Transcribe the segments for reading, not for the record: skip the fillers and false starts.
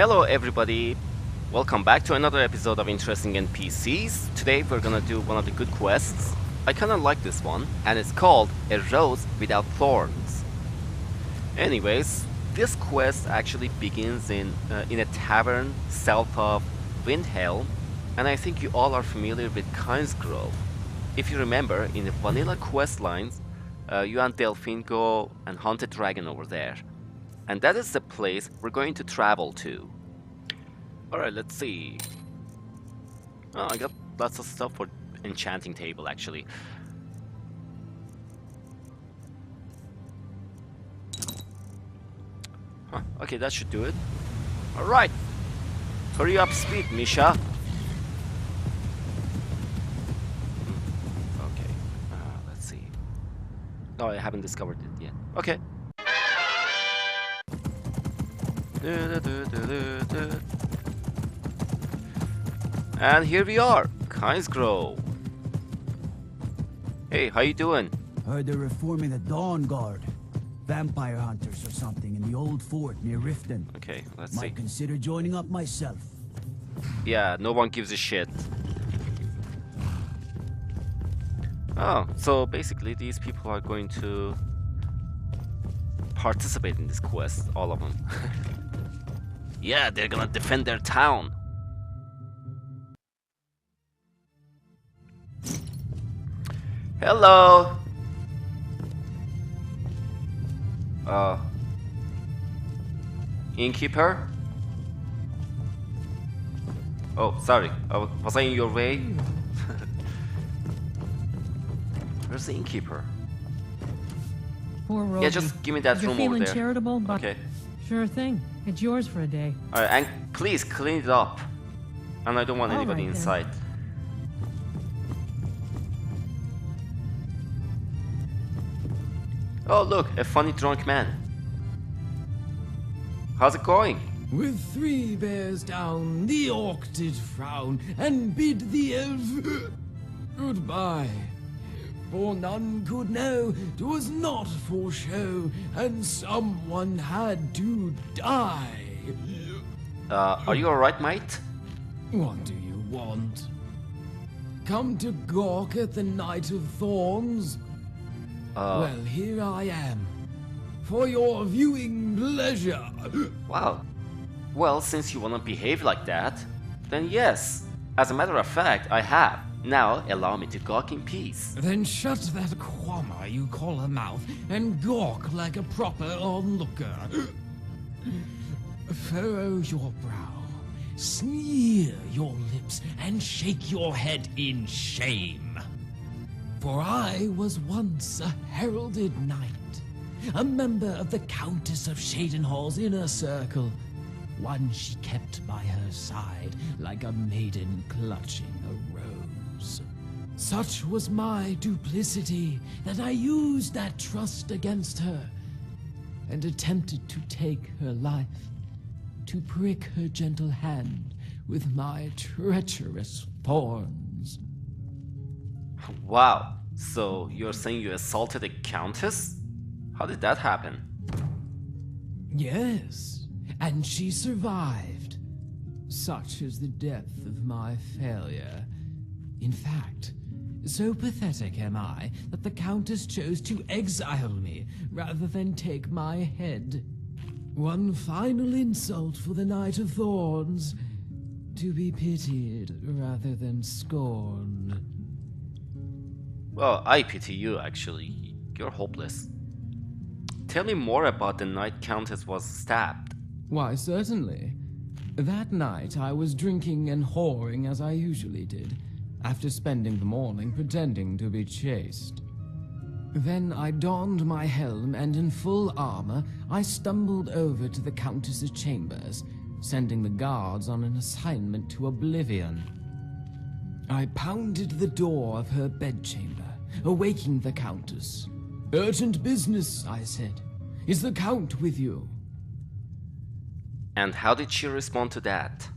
Hello everybody, welcome back to another episode of Interesting NPCs. Today we're gonna do one of the good quests. I kinda like this one, and it's called A Rose Without Thorns. Anyways, this quest actually begins in a tavern south of Windhelm, and I think you all are familiar with Kynesgrove. If you remember, in the vanilla quest lines, you and Delphine go and hunt a dragon over there. And that is the place we're going to travel to. Alright, let's see. Oh, I got lots of stuff for enchanting table, actually. Huh, okay, that should do it. Alright. Hurry up speed, Misha. Okay, let's see. Oh, I haven't discovered it yet. Okay. And here we are, Kynesgrove. Hey, how you doing? Heard they're reforming the Dawn Guard. Vampire hunters or something in the old fort near Riften. Okay, let's see. Might consider joining up myself. Yeah, no one gives a shit. Oh, so basically these people are going to participate in this quest, all of them. Yeah, they're gonna defend their town. Hello. Innkeeper? Oh, sorry. Was I in your way? Where's the innkeeper? Poor Rosie. Yeah, just give me that room over feeling there. Charitable, but Okay. Sure thing. It's yours for a day. Alright, and please clean it up. And I don't want anybody right, then. inside. Oh, look, a funny drunk man. How's it going? With 3 bears down, the orc did frown and bid the elf goodbye. For none could know 'twas not for show, and someone had to die. Are you alright, mate? What do you want? Come to gawk at the Night of Thorns? Well, here I am, for your viewing pleasure. Wow. Well, since you wanna behave like that, then yes. As a matter of fact, I have. Now, allow me to gawk in peace. Then shut that quammer you call a mouth and gawk like a proper onlooker. Furrow your brow, sneer your lips, and shake your head in shame. For I was once a heralded knight, a member of the Countess of Shadenhall's inner circle, one she kept by her side like a maiden clutching a rose. Such was my duplicity that I used that trust against her and attempted to take her life, to prick her gentle hand with my treacherous thorns. Wow. So, you're saying you assaulted a countess? How did that happen? Yes, and she survived. Such is the depth of my failure. In fact, so pathetic am I that the Countess chose to exile me rather than take my head. One final insult for the Night of Thorns, to be pitied rather than scorned. Well, I pity you, actually. You're hopeless. Tell me more about the night Countess was stabbed. Why, certainly. That night I was drinking and whoring as I usually did, after spending the morning pretending to be chaste. Then I donned my helm, and in full armor, I stumbled over to the Countess's chambers, sending the guards on an assignment to oblivion. I pounded the door of her bedchamber, awaking the Countess. "Urgent business," I said. "Is the Count with you?" And how did she respond to that?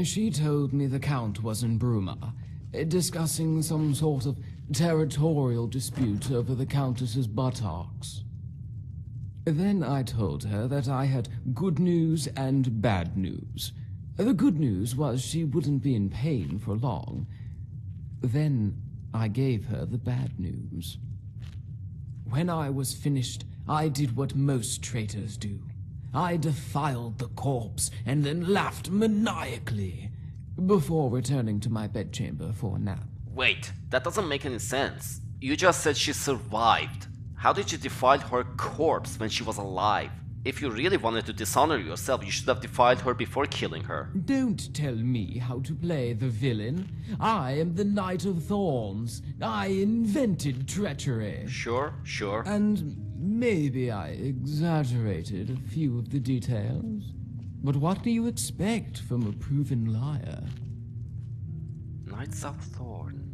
She told me the Count was in Bruma, discussing some sort of territorial dispute over the Countess's buttocks. Then I told her that I had good news and bad news. The good news was she wouldn't be in pain for long. Then I gave her the bad news. When I was finished, I did what most traitors do. I defiled the corpse and then laughed maniacally before returning to my bedchamber for a nap. Wait, that doesn't make any sense. You just said she survived. How did you defile her corpse when she was alive? If you really wanted to dishonor yourself, you should have defiled her before killing her. Don't tell me how to play the villain. I am the Knight of Thorns. I invented treachery. Sure. And maybe I exaggerated a few of the details. But what do you expect from a proven liar? Knights of Thorn.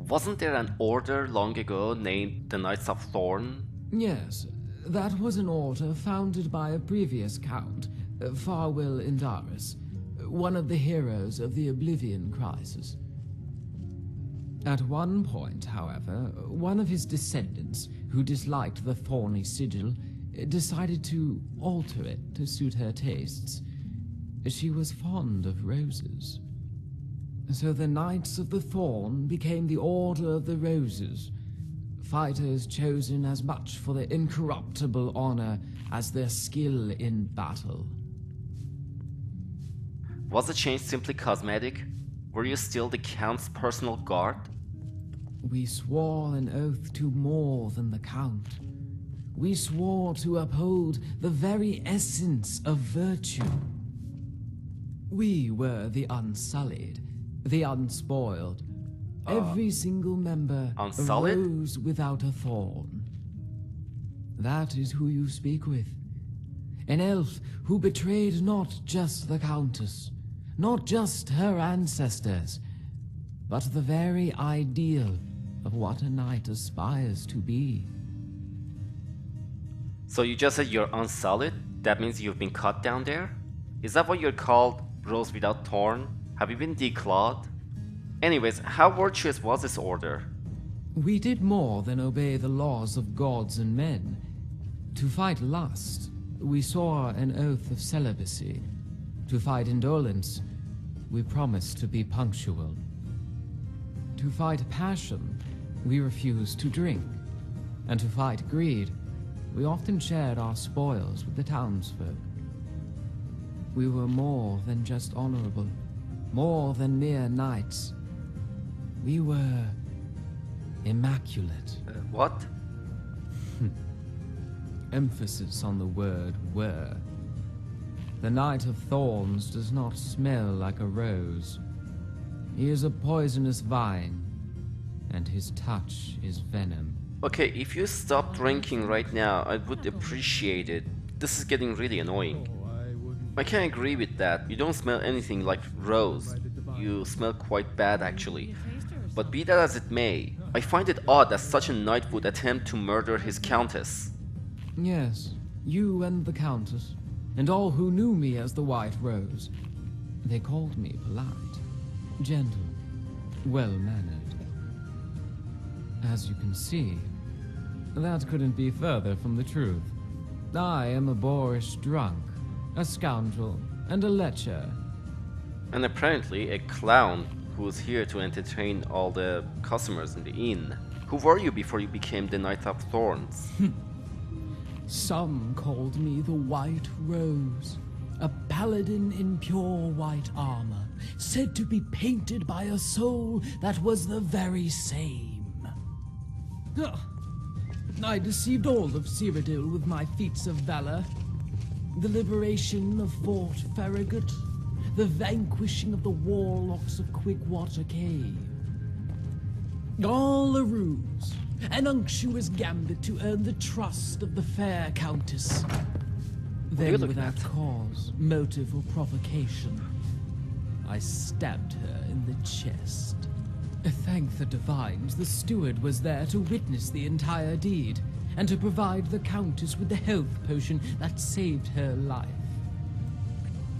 Wasn't there an order long ago named the Knights of Thorn? Yes, that was an order founded by a previous count, Farwell Indaris, one of the heroes of the Oblivion Crisis. At one point, however, one of his descendants, who disliked the thorny sigil, decided to alter it to suit her tastes. She was fond of roses. So the Knights of the Thorn became the Order of the Roses, fighters chosen as much for their incorruptible honor as their skill in battle. Was the change simply cosmetic? Were you still the Count's personal guard? We swore an oath to more than the Count. We swore to uphold the very essence of virtue. We were the Unsullied, the Unspoiled. Every single member of Unsullied? Rose Without a Thorn. That is who you speak with. An elf who betrayed not just the Countess, not just her ancestors, but the very ideal of what a knight aspires to be. So you just said you're unsullied? That means you've been cut down there? Is that why you're called Rose Without Thorn? Have you been declawed? Anyways, how virtuous was this order? We did more than obey the laws of gods and men. To fight lust, we swore an oath of celibacy. To fight indolence, we promised to be punctual. To fight passion, we refused to drink. And to fight greed, we often shared our spoils with the townsfolk. We were more than just honorable, more than mere knights. We were immaculate. What? Emphasis on the word were. The Knight of Thorns does not smell like a rose. He is a poisonous vine, and his touch is venom. Okay, if you stop drinking right now, I would appreciate it. This is getting really annoying. I can't agree with that. You don't smell anything like rose. You smell quite bad actually. But be that as it may, I find it odd that such a knight would attempt to murder his countess. Yes, you and the Countess, and all who knew me as the White Rose. They called me polite, gentle, well-mannered. As you can see, that couldn't be further from the truth. I am a boorish drunk, a scoundrel, and a lecher. And apparently a clown who was here to entertain all the customers in the inn. Who were you before you became the Knight of Thorns? Some called me the White Rose, a paladin in pure white armor, said to be painted by a soul that was the very same. I deceived all of Cyrodiil with my feats of valor. The liberation of Fort Farragut, the vanquishing of the warlocks of Quickwater Cave. All a ruse, an unctuous gambit to earn the trust of the fair Countess. Then, without cause, motive, or provocation, I stabbed her in the chest. Thank the divines, the steward was there to witness the entire deed, and to provide the Countess with the health potion that saved her life.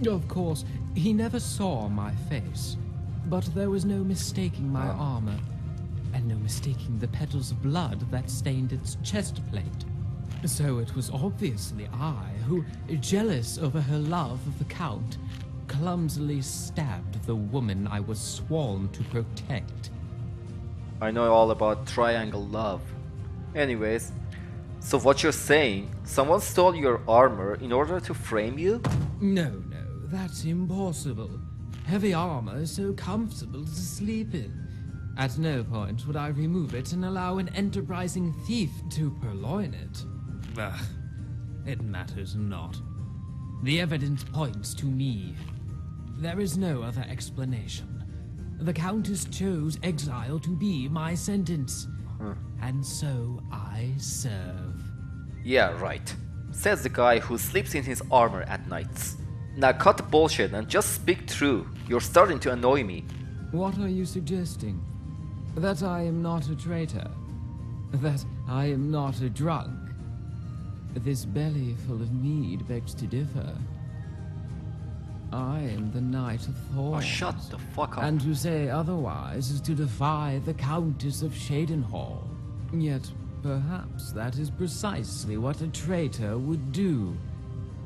Of course, he never saw my face, but there was no mistaking my armor, and no mistaking the petals of blood that stained its chest plate. So it was obviously I who, jealous over her love of the Count, clumsily stabbed the woman I was sworn to protect. I know all about triangle love. Anyways, so what you're saying, someone stole your armor in order to frame you? No, that's impossible. Heavy armor is so comfortable to sleep in. At no point would I remove it and allow an enterprising thief to purloin it. Ugh, it matters not. The evidence points to me. There is no other explanation. The Countess chose exile to be my sentence. And so I serve. Yeah, right. Says the guy who sleeps in his armor at nights. Now cut the bullshit and just speak true. You're starting to annoy me. What are you suggesting? That I am not a traitor? That I am not a drunk? This belly full of mead begs to differ. I am the Knight of Thorns. Oh, shut the fuck up. And to say otherwise is to defy the Countess of Shadenhall. Yet, perhaps that is precisely what a traitor would do.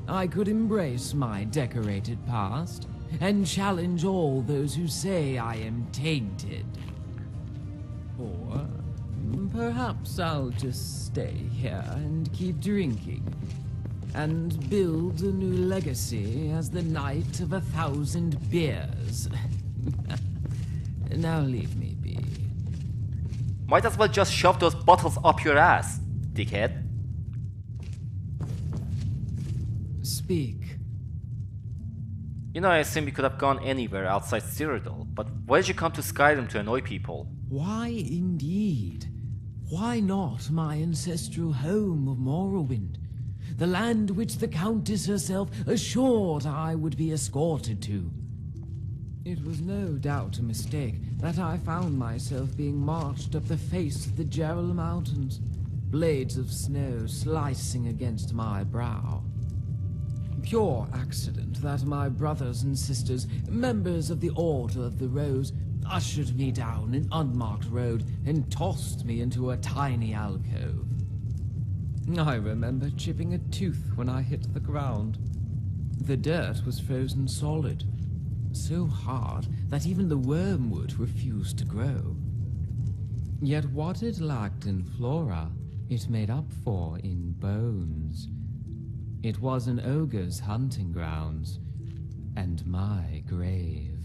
I could embrace my decorated past, and challenge all those who say I am tainted. Or perhaps I'll just stay here and keep drinking, and build a new legacy as the Knight of 1,000 beers. Now leave me be. Might as well just shove those bottles up your ass, dickhead. Speak. You know, I assume you could have gone anywhere outside Cyrodiil, but why did you come to Skyrim to annoy people? Why indeed? Why not my ancestral home of Morrowind? The land which the Countess herself assured I would be escorted to. It was no doubt a mistake that I found myself being marched up the face of the Gerald Mountains, blades of snow slicing against my brow. Pure accident that my brothers and sisters, members of the Order of the Rose, ushered me down an unmarked road and tossed me into a tiny alcove. I remember chipping a tooth when I hit the ground. The dirt was frozen solid, so hard that even the wormwood refused to grow. Yet what it lacked in flora, it made up for in bones. It was an ogre's hunting grounds, and my grave.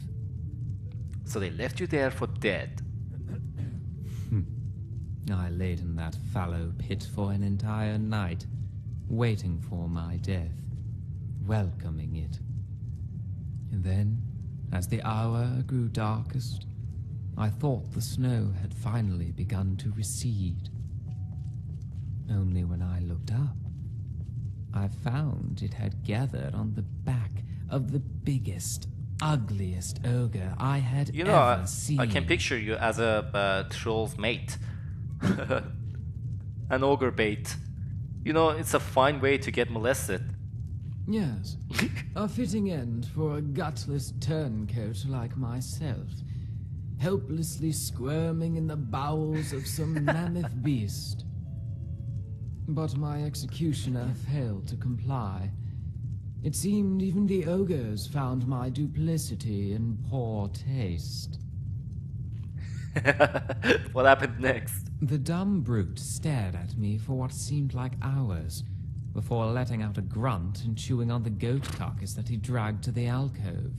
So they left you there for dead. I laid in that fallow pit for an entire night, waiting for my death, welcoming it. And then, as the hour grew darkest, I thought the snow had finally begun to recede. Only when I looked up, I found it had gathered on the back of the biggest, ugliest ogre I had ever seen. I can picture you as a troll's mate. An ogre bait. You know, it's a fine way to get molested. Yes, a fitting end for a gutless turncoat like myself, helplessly squirming in the bowels of some mammoth beast. But my executioner failed to comply. It seemed even the ogres found my duplicity in poor taste. What happened next? The dumb brute stared at me for what seemed like hours, before letting out a grunt and chewing on the goat carcass that he dragged to the alcove.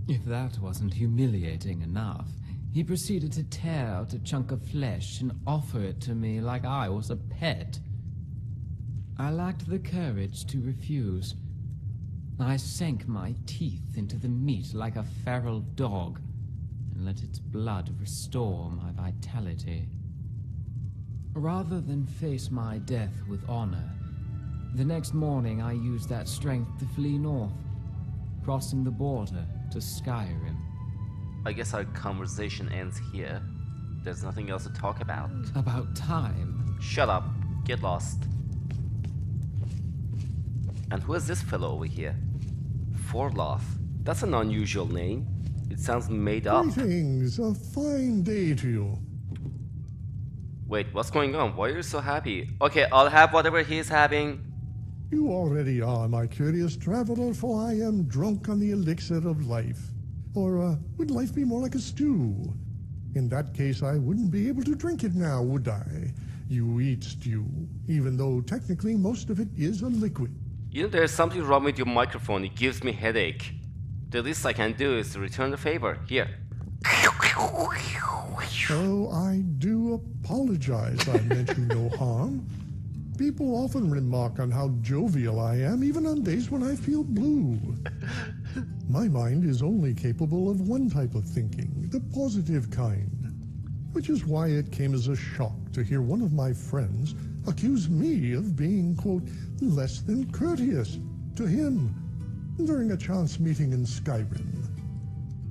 If that wasn't humiliating enough, he proceeded to tear out a chunk of flesh and offer it to me like I was a pet. I lacked the courage to refuse. I sank my teeth into the meat like a feral dog and let its blood restore my vitality. Rather than face my death with honor, the next morning I used that strength to flee north, crossing the border to Skyrim. I guess our conversation ends here. There's nothing else to talk about. About time. Shut up. Get lost. And who is this fellow over here? Foreloth. That's an unusual name. It sounds made up. Greetings, a fine day to you. Wait, what's going on? Why are you so happy? Okay, I'll have whatever he's having. You already are, my curious traveler, for I am drunk on the elixir of life. Or would life be more like a stew? In that case, I wouldn't be able to drink it now, would I? You eat stew, even though technically most of it is a liquid. You know, there's something wrong with your microphone. It gives me headache. The least I can do is return the favor. Here. Oh, I do apologize. I meant you no harm. People often remark on how jovial I am, even on days when I feel blue. My mind is only capable of one type of thinking, the positive kind. Which is why it came as a shock to hear one of my friends accuse me of being, quote, less than courteous to him during a chance meeting in Skyrim.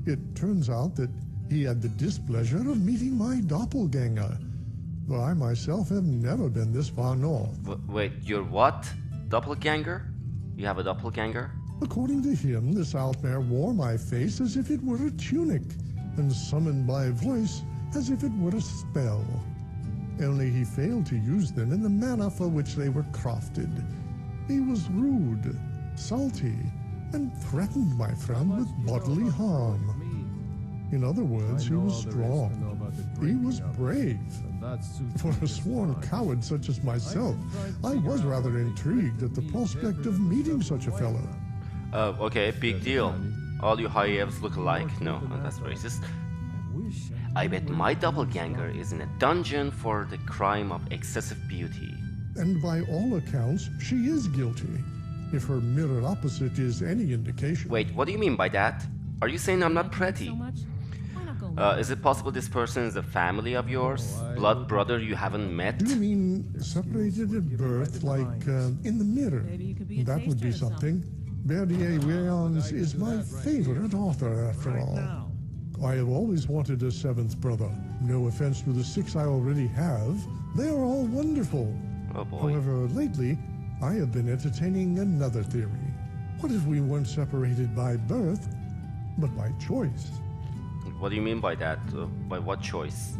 It turns out that he had the displeasure of meeting my doppelganger. Though I myself have never been this far north. Wait, you're what? Doppelganger? You have a doppelganger? According to him, this Altmare wore my face as if it were a tunic, and summoned my voice as if it were a spell. Only he failed to use them in the manner for which they were crafted. He was rude, salty, and threatened my friend with bodily harm. In other words, he was strong. He was brave. For a sworn coward such as myself, I was rather intrigued at the prospect of meeting such a fellow. Okay, big deal. All you high elves look alike. No, that's racist. I bet my doppelganger is in a dungeon for the crime of excessive beauty. And by all accounts, she is guilty, if her mirror opposite is any indication. Wait, what do you mean by that? Are you saying I'm not pretty? So much? Why not go Is it possible this person is a family of yours? Blood brother you haven't met? Do you mean separated at birth, like in the mirror? Maybe you could be a That would be taster or something. Berdier Wayans is my favorite author, after all. I have always wanted a seventh brother. No offense to the 6 I already have. They are all wonderful. Oh boy. However, lately, I have been entertaining another theory. What if we weren't separated by birth, but by choice? What do you mean by that? By what choice?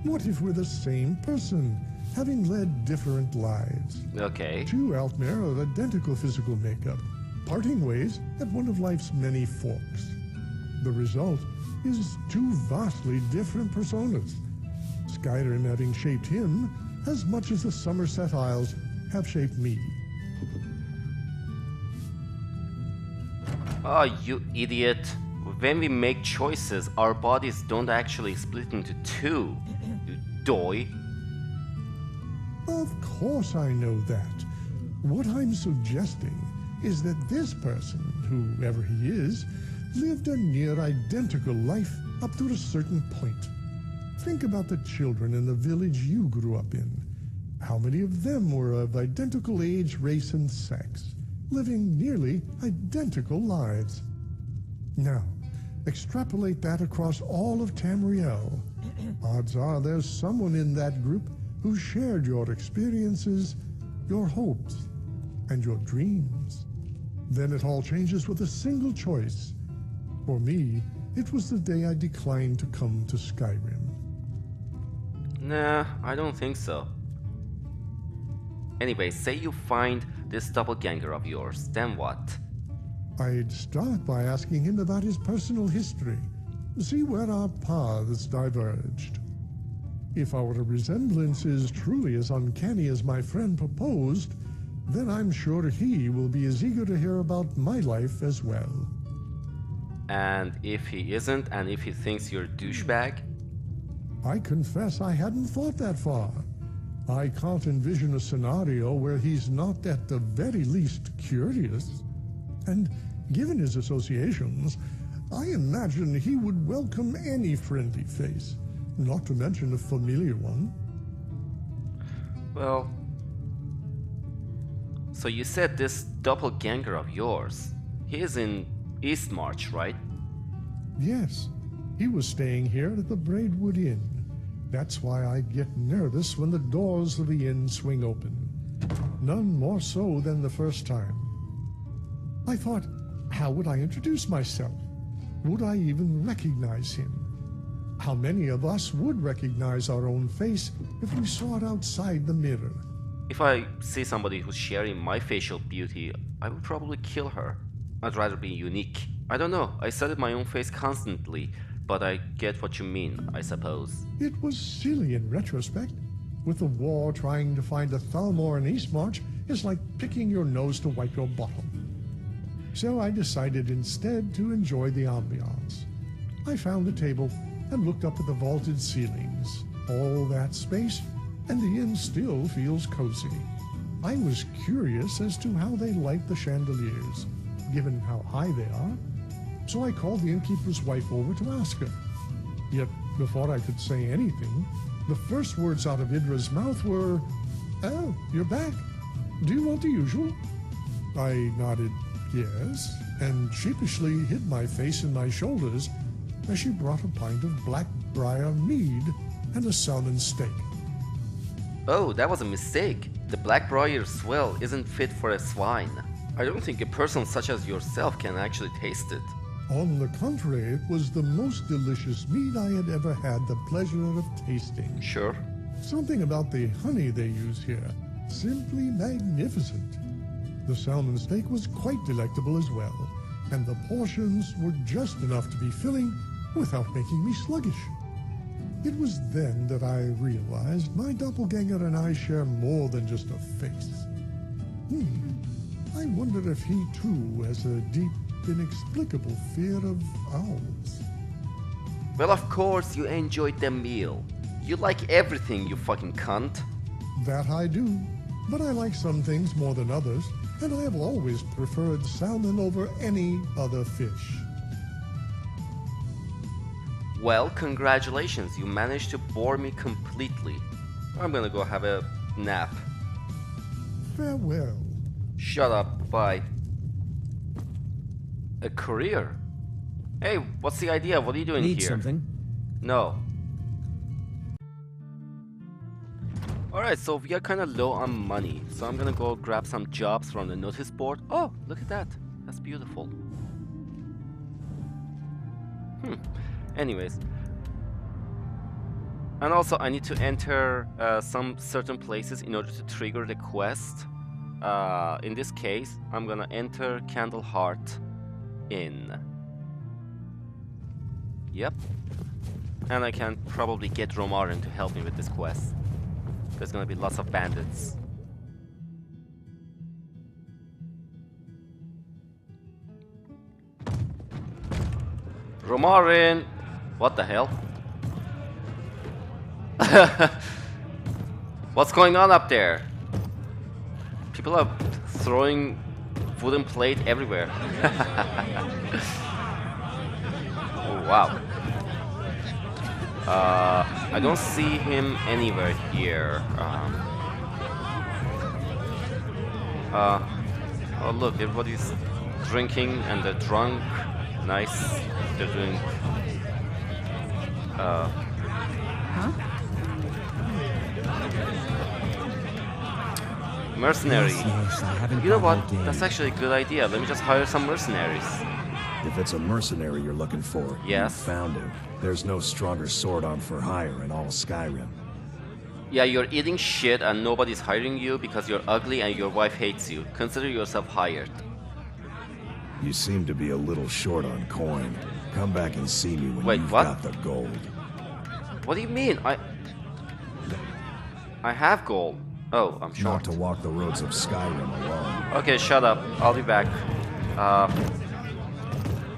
What if we're the same person, having led different lives? Okay. Two Altmare of identical physical makeup, parting ways at one of life's many forks. The result is two vastly different personas. Skyrim having shaped him as much as the Somerset Isles have shaped me. Oh, you idiot. When we make choices, our bodies don't actually split into two. You doy. Of course I know that. What I'm suggesting is that this person, whoever he is, lived a near identical life up to a certain point. Think about the children in the village you grew up in. How many of them were of identical age, race, and sex, living nearly identical lives? Now, extrapolate that across all of Tamriel. Odds are there's someone in that group who shared your experiences, your hopes, and your dreams. Then it all changes with a single choice. For me, it was the day I declined to come to Skyrim. Nah, I don't think so. Anyway, say you find this doppelganger of yours, then what? I'd start by asking him about his personal history, see where our paths diverged. If our resemblance is truly as uncanny as my friend proposed, then I'm sure he will be as eager to hear about my life as well. And if he isn't, and if he thinks you're a douchebag? I confess I hadn't thought that far. I can't envision a scenario where he's not at the very least curious. And given his associations, I imagine he would welcome any friendly face, not to mention a familiar one. Well, so you said this doppelganger of yours, he is in Eastmarch, right? Yes, he was staying here at the Braidwood Inn. That's why I get nervous when the doors of the inn swing open. None more so than the first time. I thought, how would I introduce myself? Would I even recognize him? How many of us would recognize our own face if we saw it outside the mirror? If I see somebody who's sharing my facial beauty, I would probably kill her. I'd rather be unique. I don't know, I studied my own face constantly, but I get what you mean, I suppose. It was silly in retrospect. With the war, trying to find a Thalmor in Eastmarch is like picking your nose to wipe your bottom. So I decided instead to enjoy the ambiance. I found a table and looked up at the vaulted ceilings. All that space, and the inn still feels cozy. I was curious as to how they light the chandeliers, given how high they are, so I called the innkeeper's wife over to ask her. Yet, before I could say anything, the first words out of Idra's mouth were, "Oh, you're back. Do you want the usual?" I nodded yes, and sheepishly hid my face in my shoulders as she brought a pint of Blackbriar mead and a salmon steak. Oh, that was a mistake. The Blackbriar swill isn't fit for a swine. I don't think a person such as yourself can actually taste it. On the contrary, it was the most delicious mead I had ever had the pleasure of tasting. Sure. Something about the honey they use here, simply magnificent. The salmon steak was quite delectable as well, and the portions were just enough to be filling without making me sluggish. It was then that I realized my doppelganger and I share more than just a face. I wonder if he too has a deep, inexplicable fear of owls. Well, of course you enjoyed the meal. You like everything, you fucking cunt. That I do, but I like some things more than others, and I have always preferred salmon over any other fish. Well, congratulations, you managed to bore me completely. I'm gonna go have a nap. Farewell. Shut up, bye. A career? Hey, what's the idea? What are you doing Need here? something? No. Alright, so we are kinda low on money, so I'm gonna go grab some jobs from the notice board. Oh, look at that. That's beautiful. Anyways. And also I need to enter some certain places in order to trigger the quest. In this case, I'm gonna enter Candleheart Inn. Yep. And I can probably get Romarin to help me with this quest. There's gonna be lots of bandits. Romarin! What the hell? What's going on up there? People are throwing wooden plate everywhere. Oh, wow. I don't see him anywhere here. Oh look, everybody's drinking and they're drunk. Nice. They're doing... Huh? Mercenary. Yes, I haven't You know got what? no That's game. actually a good idea. Let me just hire some mercenaries. If it's a mercenary you're looking for, Yes. you found him. There's no stronger sword on for hire in all Skyrim. Yeah, you're eating shit and nobody's hiring you because you're ugly and your wife hates you. Consider yourself hired. You seem to be a little short on coin. Come back and see me when Wait, you've what? got the gold. What do you mean? I have gold. Oh, I'm short. Not to walk the roads of Skyrim alone. Okay, shut up. I'll be back.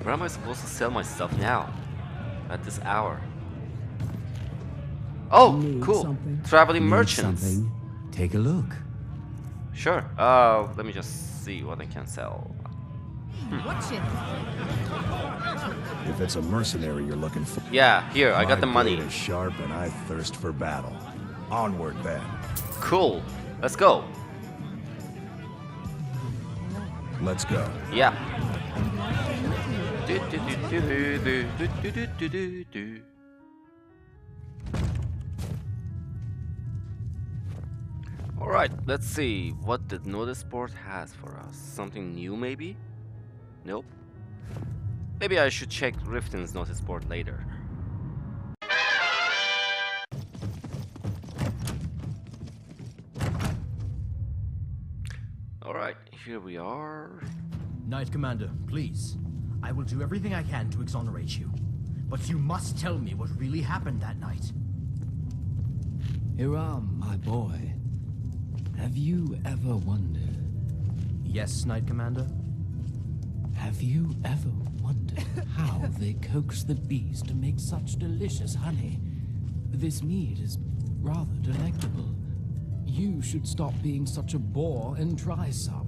Where am I supposed to sell my stuff now? At this hour? Oh, Need cool. something? Traveling Need merchants. something? Take a look. Sure. Let me just see what I can sell. Watch it. If it's a mercenary you're looking for, Yeah, here, I got the my money. blade is sharp and I thirst for battle. Onward then. Cool. Let's go. Let's go. Yeah. Alright, let's see what the notice board has for us. Something new maybe? Nope. Maybe I should check Riften's notice board later. Alright, here we are. Knight Commander, please. I will do everything I can to exonerate you. But you must tell me what really happened that night. Hiram, my boy. Have you ever wondered? Yes, Knight Commander? Have you ever wondered how they coax the bees to make such delicious honey? This mead is rather delectable. You should stop being such a bore and try some.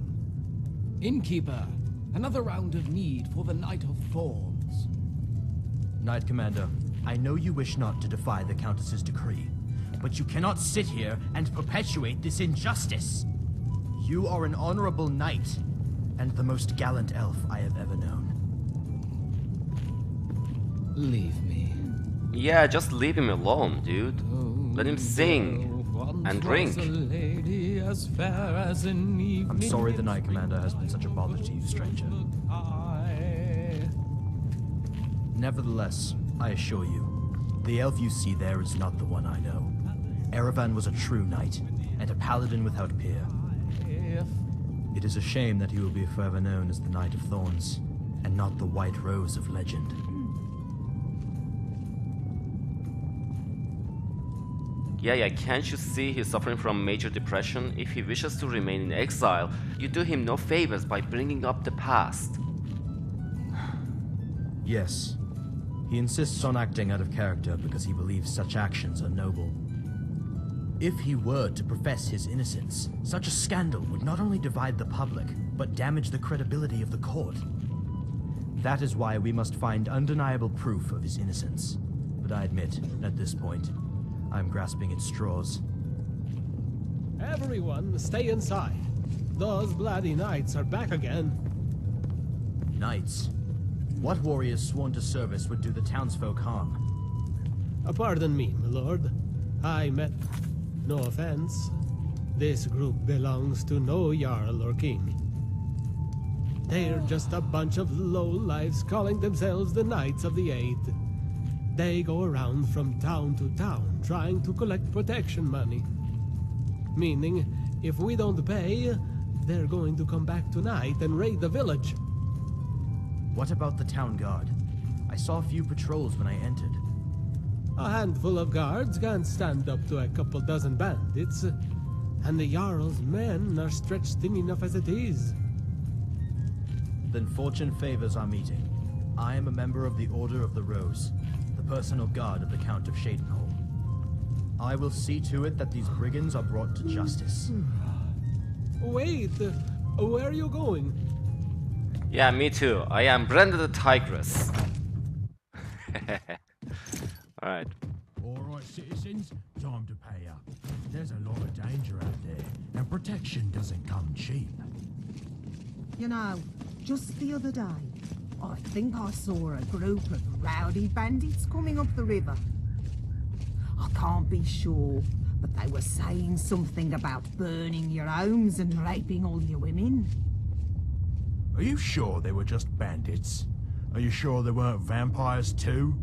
Innkeeper, another round of mead for the Knight of Thorns. Knight Commander, I know you wish not to defy the Countess's decree, but you cannot sit here and perpetuate this injustice. You are an honorable knight, and the most gallant elf I have ever known. Leave me. Yeah, just leave him alone, dude. Let him sing and drink. I'm sorry the Knight Commander has been such a bother to you, stranger. Nevertheless, I assure you, the elf you see there is not the one I know. Erevan was a true knight, and a paladin without peer. It is a shame that he will be forever known as the Knight of Thorns, and not the White Rose of legend. Yeah, can't you see he's suffering from major depression? If he wishes to remain in exile, you do him no favors by bringing up the past. Yes. He insists on acting out of character because he believes such actions are noble. If he were to profess his innocence, such a scandal would not only divide the public, but damage the credibility of the court. That is why we must find undeniable proof of his innocence. But I admit, at this point, I'm grasping at straws. Everyone, stay inside. Those bloody knights are back again. Knights? What warriors sworn to service would do the townsfolk harm? Pardon me, my lord. I met... No offense. This group belongs to no Jarl or king. They're just a bunch of lowlifes calling themselves the Knights of the Eight. They go around from town to town trying to collect protection money. Meaning, if we don't pay, they're going to come back tonight and raid the village. What about the town guard? I saw a few patrols when I entered. A handful of guards can't stand up to a couple dozen bandits, and the Jarl's men are stretched thin enough as it is. Then fortune favors our meeting. I am a member of the Order of the Rose, the personal guard of the Count of Shadenhall. I will see to it that these brigands are brought to justice. Wait, where are you going? Yeah, me too. I am Brenda the Tigress. Alright. Alright, citizens, time to pay up. There's a lot of danger out there, and protection doesn't come cheap. You know, just the other day, I think I saw a group of rowdy bandits coming up the river. I can't be sure, but they were saying something about burning your homes and raping all your women. Are you sure they were just bandits? Are you sure they weren't vampires too?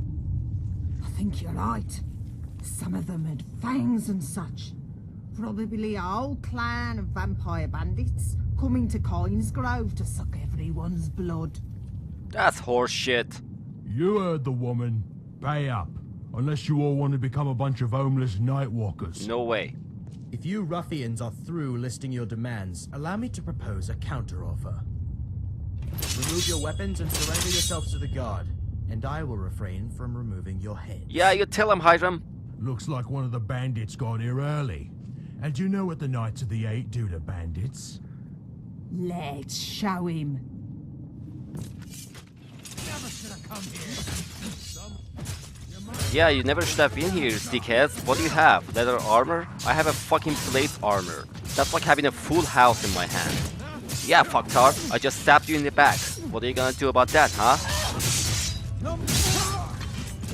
I think you're right. Some of them had fangs and such. Probably a whole clan of vampire bandits coming to Coinsgrove to suck everyone's blood. That's horseshit. You heard the woman. Pay up. Unless you all want to become a bunch of homeless nightwalkers. No way. If you ruffians are through listing your demands, allow me to propose a counteroffer. Remove your weapons and surrender yourselves to the guard, and I will refrain from removing your heads. Yeah, you tell him, Hiram. Looks like one of the bandits got here early. And do you know what the Knights of the Eight do to bandits? Let's show him. Yeah, you never should have been here, dickheads. What do you have? Leather armor? I have a fucking plate armor. That's like having a full house in my hand. Yeah, fucktard. I just stabbed you in the back. What are you gonna do about that, huh?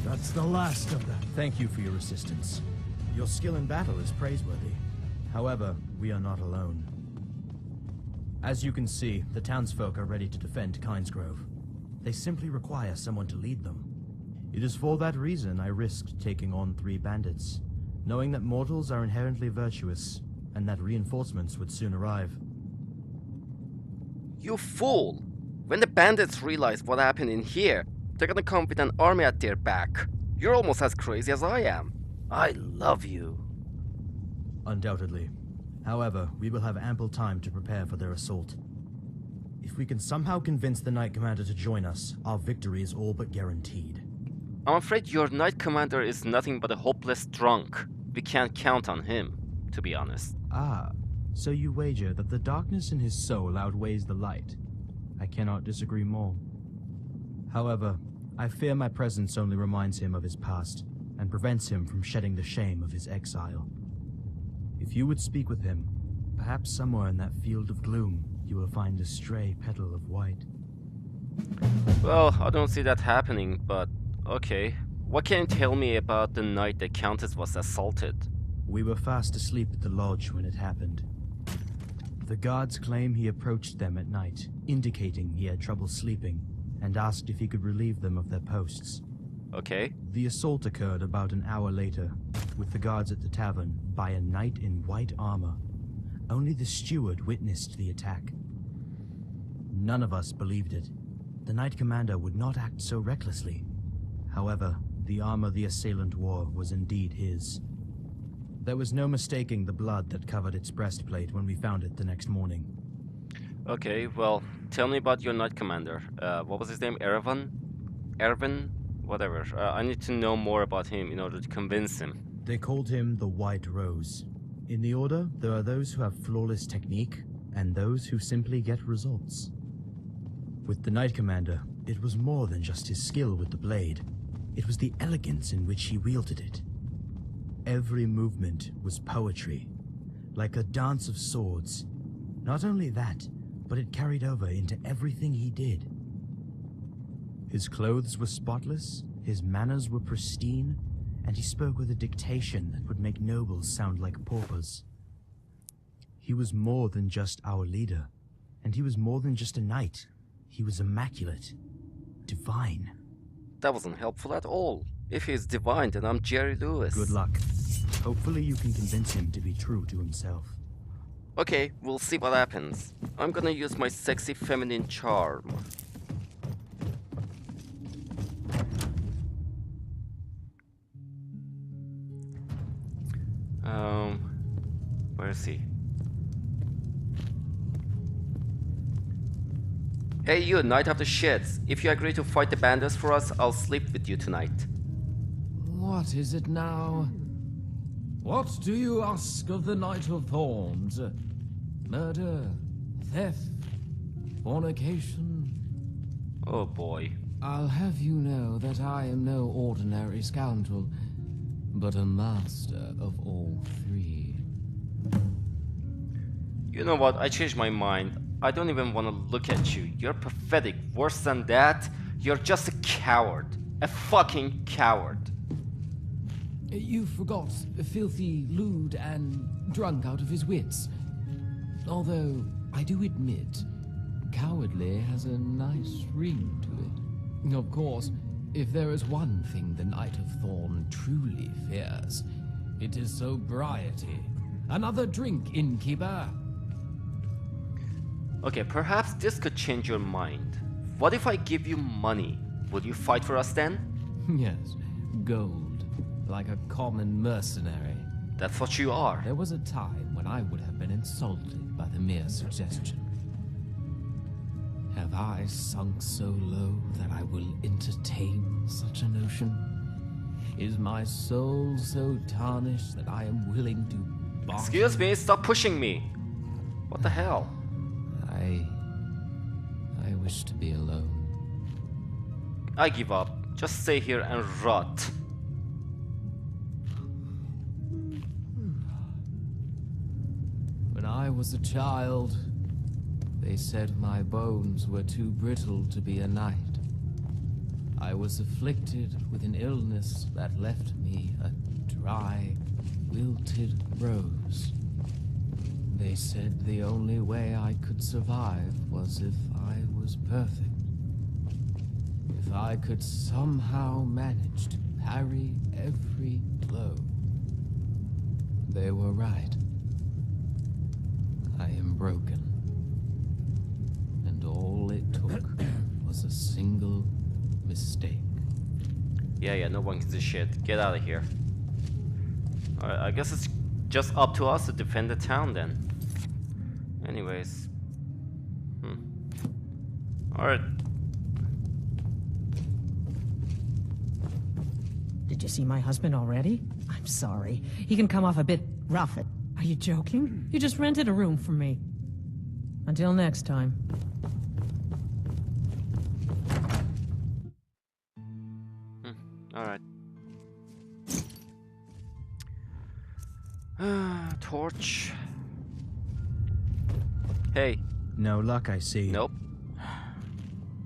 That's the last of them. Thank you for your assistance. Your skill in battle is praiseworthy. However, we are not alone. As you can see, the townsfolk are ready to defend Kinesgrove. They simply require someone to lead them. It is for that reason I risked taking on 3 bandits, knowing that mortals are inherently virtuous, and that reinforcements would soon arrive. You fool! When the bandits realize what happened in here, they're gonna come with an army at their back. You're almost as crazy as I am. I love you. Undoubtedly. However, we will have ample time to prepare for their assault. If we can somehow convince the Knight Commander to join us, our victory is all but guaranteed. I'm afraid your Knight Commander is nothing but a hopeless drunk. We can't count on him, to be honest. Ah, so you wager that the darkness in his soul outweighs the light. I cannot disagree more. However, I fear my presence only reminds him of his past, and prevents him from shedding the shame of his exile. If you would speak with him, perhaps somewhere in that field of gloom, you will find a stray petal of white. Well, I don't see that happening, but okay. What can you tell me about the night the Countess was assaulted? We were fast asleep at the lodge when it happened. The guards claim he approached them at night, indicating he had trouble sleeping, and asked if he could relieve them of their posts. Okay. The assault occurred about an hour later, with the guards at the tavern, by a knight in white armor. Only the steward witnessed the attack. None of us believed it. The Knight Commander would not act so recklessly. However, the armor the assailant wore was indeed his. There was no mistaking the blood that covered its breastplate when we found it the next morning. Okay, well, tell me about your Knight Commander. What was his name? Erevan? Whatever. I need to know more about him in order to convince him. They called him the White Rose. In the Order, there are those who have flawless technique, and those who simply get results. With the Knight Commander, it was more than just his skill with the blade. It was the elegance in which he wielded it. Every movement was poetry, like a dance of swords. Not only that, but it carried over into everything he did. His clothes were spotless, his manners were pristine, and he spoke with a dictation that would make nobles sound like paupers. He was more than just our leader, and he was more than just a knight. He was immaculate, divine. That wasn't helpful at all. If he's divine, then I'm Jerry Lewis. Good luck. Hopefully you can convince him to be true to himself. Okay, we'll see what happens. I'm gonna use my sexy feminine charm. Where is he? Hey you, Knight of the Sheds. If you agree to fight the bandits for us, I'll sleep with you tonight. What is it now? What do you ask of the Knight of Thorns? Murder, theft, fornication? Oh boy. I'll have you know that I am no ordinary scoundrel, but a master of all three. You know what? I changed my mind. I don't even want to look at you. You're pathetic. Worse than that, you're just a coward. A fucking coward. You forgot, filthy, lewd, and drunk out of his wits. Although, I do admit, cowardly has a nice ring to it. Of course, if there is one thing the Knight of Thorn truly fears, it is sobriety. Another drink, innkeeper. Okay, perhaps this could change your mind. What if I give you money? Would you fight for us then? Yes, gold, like a common mercenary. That's what you are. There was a time when I would have been insulted by the mere suggestion. Have I sunk so low that I will entertain such a notion? Is my soul so tarnished that I am willing to barter? Excuse me, stop pushing me. What the hell? I wish to be alone. I give up. Just stay here and rot. When I was a child, they said my bones were too brittle to be a knight. I was afflicted with an illness that left me a dry, wilted rose. They said the only way I could survive was if I was perfect. If I could somehow manage to parry every blow. They were right. I am broken. And all it took was a single mistake. Yeah, no one gives a shit. Get out of here. Alright, I guess it's just up to us to defend the town then. Anyways. Alright. Did you see my husband already? I'm sorry. He can come off a bit rough. Are you joking? You just rented a room for me. Until next time. Alright. Torch. Hey. No luck, I see. Nope.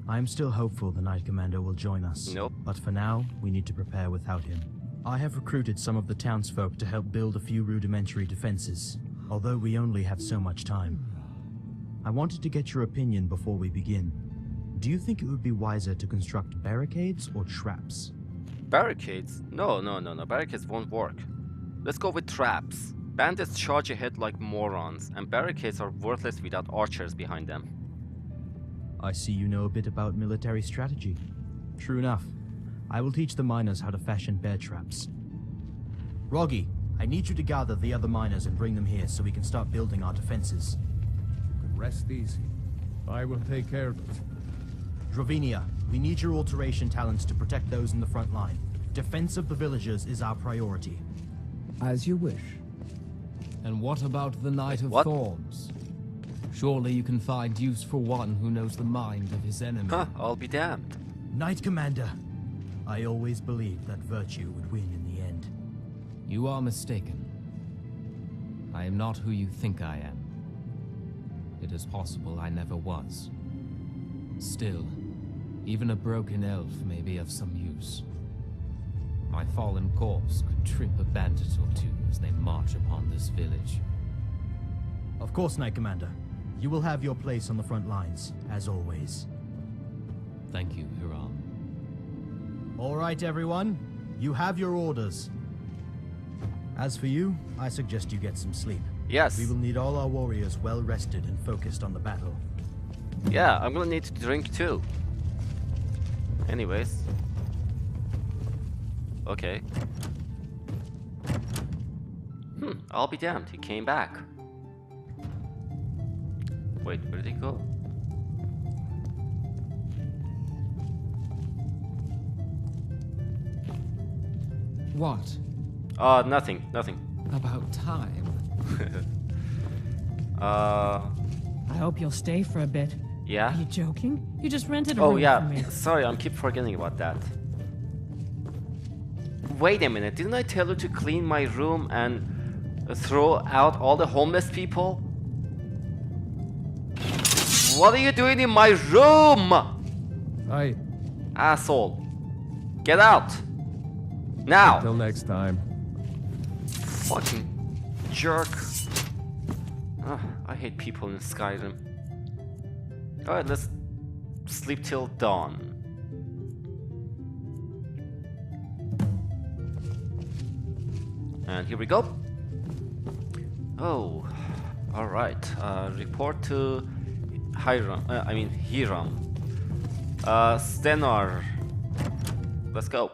I'm still hopeful the Knight Commander will join us. Nope. But for now, we need to prepare without him. I have recruited some of the townsfolk to help build a few rudimentary defenses, although we only have so much time. I wanted to get your opinion before we begin. Do you think it would be wiser to construct barricades or traps? Barricades? No. Barricades won't work. Let's go with traps. Bandits charge ahead like morons, and barricades are worthless without archers behind them. I see you know a bit about military strategy. True enough. I will teach the miners how to fashion bear traps. Roggy, I need you to gather the other miners and bring them here so we can start building our defenses. Rest easy. I will take care of it. Dravinia, we need your alteration talents to protect those in the front line. Defense of the villagers is our priority. As you wish. And what about the Knight of What? Thorns? Surely you can find use for one who knows the mind of his enemy. Huh, I'll be damned. Knight Commander, I always believed that virtue would win in the end. You are mistaken. I am not who you think I am. It is possible I never was. Still, even a broken elf may be of some use. My fallen corpse could trip a bandit or two as they march upon this village. Of course, Knight Commander. You will have your place on the front lines, as always. Thank you, Hiram. All right, everyone. You have your orders. As for you, I suggest you get some sleep. Yes. We will need all our warriors well rested and focused on the battle. Yeah, I'm gonna need to drink too. Anyways. Okay. I'll be damned, he came back. Wait, where did he go? What? Nothing. About time. I hope you'll stay for a bit. Yeah? Are you joking? You just rented a room Oh for yeah, me. sorry, I'm keep forgetting about that. Wait a minute, didn't I tell you to clean my room and throw out all the homeless people? What are you doing in my room? Asshole. Get out. Now. Until next time. Fucking jerk. Ugh, I hate people in Skyrim. Alright, let's sleep till dawn. And here we go. Oh, alright. Report to Hiram. Hiram. Stenar. Let's go.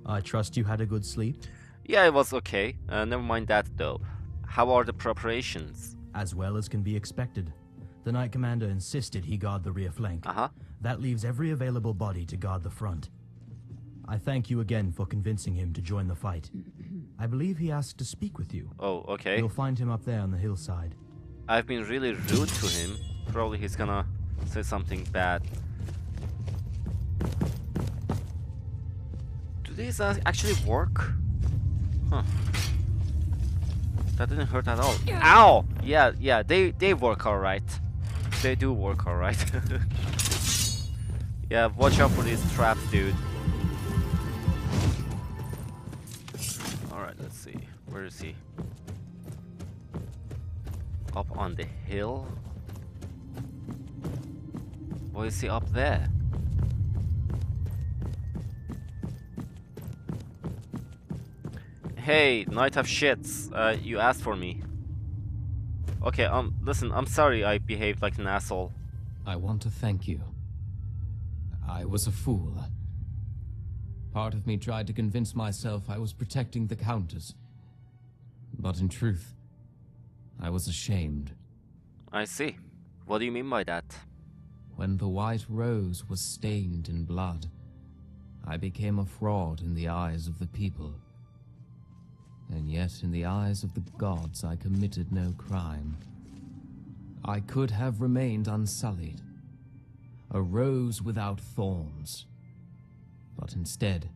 I trust you had a good sleep? Yeah, it was okay. Never mind that though. How are the preparations? As well as can be expected. The Knight Commander insisted he guard the rear flank. That leaves every available body to guard the front. I thank you again for convincing him to join the fight. I believe he asked to speak with you. Oh, okay. You'll find him up there on the hillside. I've been really rude to him. Probably he's gonna say something bad. Do these actually work? Huh. That didn't hurt at all. Ow! Yeah, they work alright. They do work alright. Yeah, watch out for these traps, dude. Alright, let's see. Where is he? Up on the hill? Why is he up there? Hey, Knight of Shits, you asked for me. Okay, listen, I'm sorry I behaved like an asshole. I want to thank you. I was a fool. Part of me tried to convince myself I was protecting the Countess. But in truth, I was ashamed. I see. What do you mean by that? When the White Rose was stained in blood, I became a fraud in the eyes of the people. And yet in the eyes of the gods I committed no crime. I could have remained unsullied. A rose without thorns. But instead,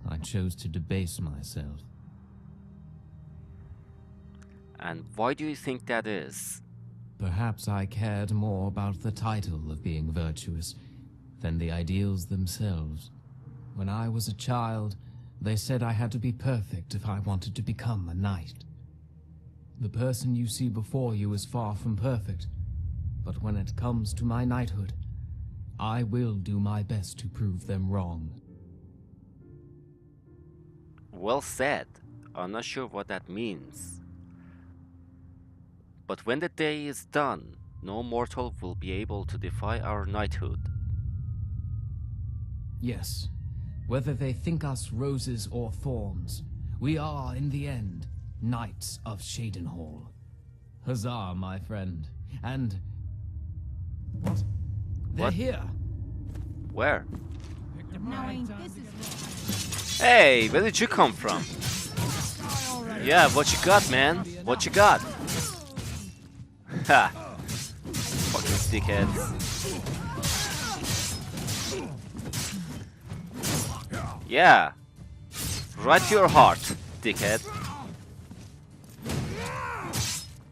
I chose to debase myself. And why do you think that is? Perhaps I cared more about the title of being virtuous than the ideals themselves. When I was a child, they said I had to be perfect if I wanted to become a knight. The person you see before you is far from perfect, but when it comes to my knighthood, I will do my best to prove them wrong. Well said. I'm not sure what that means. But when the day is done, no mortal will be able to defy our knighthood. Yes, whether they think us roses or thorns, we are, in the end, knights of Shadenhall. Huzzah, my friend. And... What? They're here! Where? Knowing this is Hey, where did you come from? Yeah, what you got, man? What you got? Ha! Fucking dickheads. Yeah. Right to your heart, dickhead.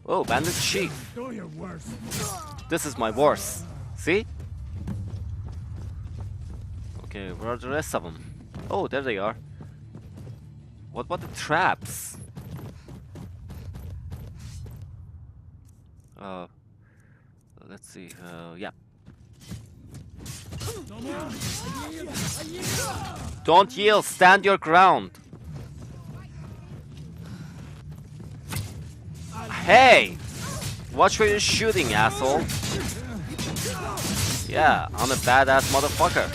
Oh, bandit chief. Do your worst. This is my worst. See? Okay, where are the rest of them? Oh, there they are. What about the traps? Let's see. Yeah. Don't yield. Stand your ground. Hey! Watch where you're shooting, asshole. Yeah, I'm a badass motherfucker.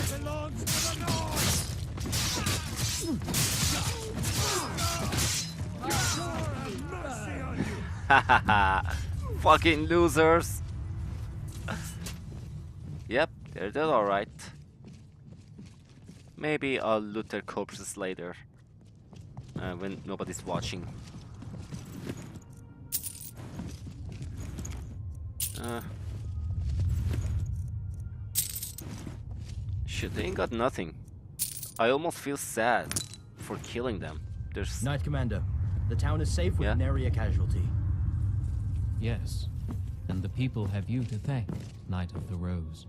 Hahaha. Fucking losers. Yep, they're dead alright. Maybe I'll loot their corpses later. When nobody's watching. Shit, they ain't got nothing. I almost feel sad for killing them. There's... Knight Commander, the town is safe with nary a casualty. Yes, and the people have you to thank, Knight of the Rose.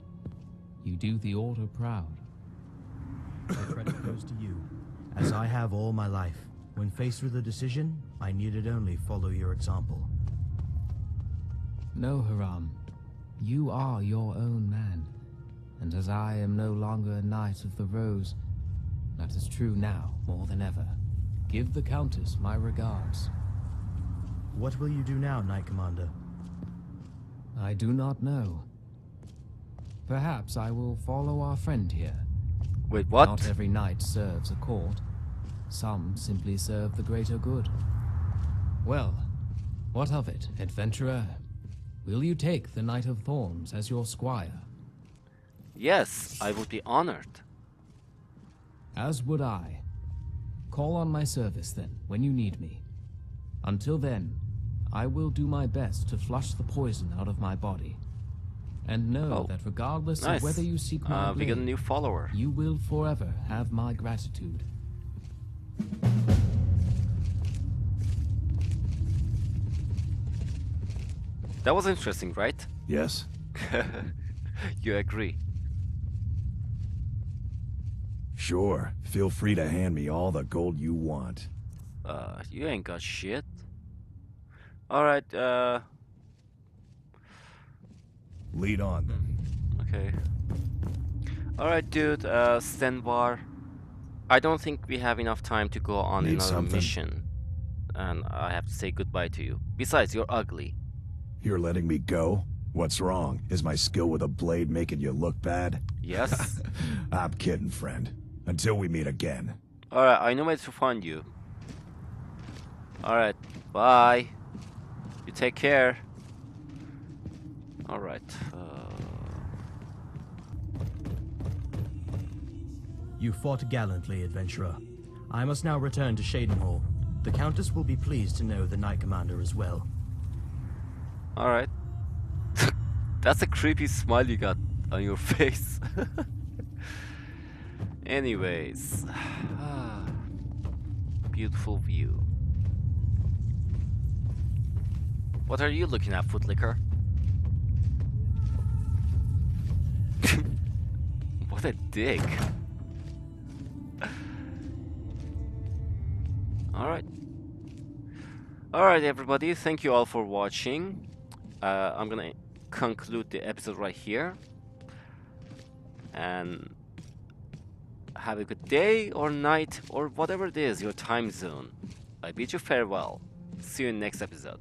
You do the Order proud. The credit goes to you, as I have all my life. When faced with a decision, I needed only follow your example. No, Hiram. You are your own man. And as I am no longer a Knight of the Rose, that is true now more than ever. Give the Countess my regards. What will you do now, Knight Commander? I do not know. Perhaps I will follow our friend here. Wait, what? Not every knight serves a court. Some simply serve the greater good. Well, what of it, adventurer? Will you take the Knight of Thorns as your squire? Yes, I would be honored. As would I. Call on my service then, when you need me. Until then, I will do my best to flush the poison out of my body. And know that regardless of whether you seek my we got a new follower. you will forever have my gratitude. That was interesting, right? Yes. You agree? Sure. Feel free to hand me all the gold you want. You ain't got shit. Alright, Lead on then. okay. Alright, dude, Stenvar. I don't think we have enough time to go on Need another something? mission. And I have to say goodbye to you. Besides, you're ugly. You're letting me go? What's wrong? Is my skill with a blade making you look bad? Yes. I'm kidding, friend. Until we meet again. Alright, I know where to find you. Alright, bye. You take care. Alright. You fought gallantly, adventurer. I must now return to Shadenhall. The Countess will be pleased to know the Knight Commander as well. Alright. That's a creepy smile you got on your face. Anyways. Beautiful view. What are you looking at, Footlicker? What a dick. Alright. Alright, everybody. Thank you all for watching. I'm gonna conclude the episode right here. And have a good day or night or whatever it is, your time zone. I bid you farewell. See you in next episode.